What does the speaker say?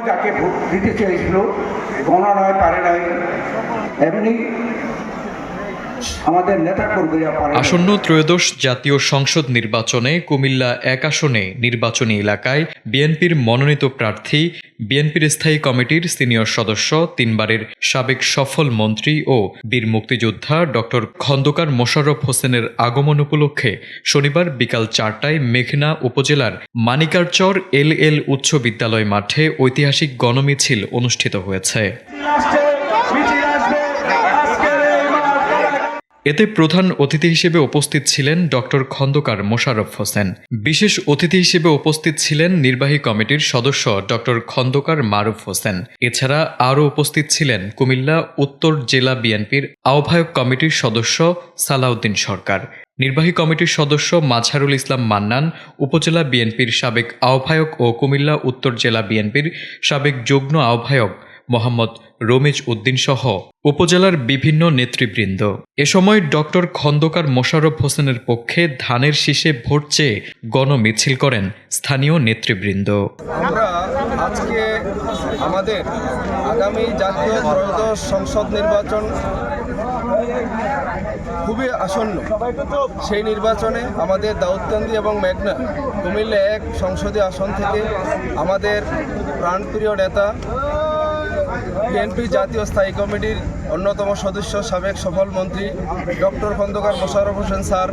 যাকে ভোট দিতে চেয়েছিল গণনা নয় পারে নাই, এমনি আমাদের নেতা কর্মীরা পারে। আসন্ন ত্রয়োদশ জাতীয় সংসদ নির্বাচনে কুমিল্লা ১ আসনে নির্বাচনী এলাকায় বিএনপির মনোনীত প্রার্থী, বিএনপির স্থায়ী কমিটির সিনিয়র সদস্য, ৩ বারের সাবেক সফল মন্ত্রী ও বীর মুক্তিযোদ্ধা ডক্টর খন্দকার মোশাররফ হোসেনের আগমন উপলক্ষে শনিবার বিকাল ৪টায় মেঘনা উপজেলার মানিকারচর এল উচ্চ বিদ্যালয় মাঠে ঐতিহাসিক গণমিছিল অনুষ্ঠিত হয়েছে। এতে প্রধান অতিথি হিসেবে উপস্থিত ছিলেন ডক্টর খন্দকার মোশাররফ হোসেন। বিশেষ অতিথি হিসেবে উপস্থিত ছিলেন নির্বাহী কমিটির সদস্য ডক্টর খন্দকার মারুফ হোসেন। এছাড়া আরও উপস্থিত ছিলেন কুমিল্লা উত্তর জেলা বিএনপির আহ্বায়ক কমিটির সদস্য সালাউদ্দিন সরকার, নির্বাহী কমিটির সদস্য মাজহারুল ইসলাম মান্নান, উপজেলা বিএনপির সাবেক আহ্বায়ক ও কুমিল্লা উত্তর জেলা বিএনপির সাবেক যুগ্ম আহ্বায়ক মোহাম্মদ রমিজ উদ্দিন সহ উপজেলার বিভিন্ন নেতৃবৃন্দ। এ সময় ডক্টর খন্দকার মোশাররফ হোসেনের পক্ষে ধানের শীষে ভোট চেয়ে গণমিছিল করেন স্থানীয় নেতৃবৃন্দ। আমরা আজকে আমাদের আগামী জাতীয় ত্রয়োদশ সংসদ নির্বাচন খুবই আসন্ন। সেই নির্বাচনে আমাদের দাউদকান্দি এবং মেঘনা কুমিল্লা ১ সংসদীয় আসন থেকে আমাদের প্রাণপ্রিয় নেতা, বিএনপি জাতীয় স্থায়ী কমিটির অন্যতম সদস্য, সাবেক সফল মন্ত্রী ডক্টর খন্দকার মোশাররফ হোসেন স্যার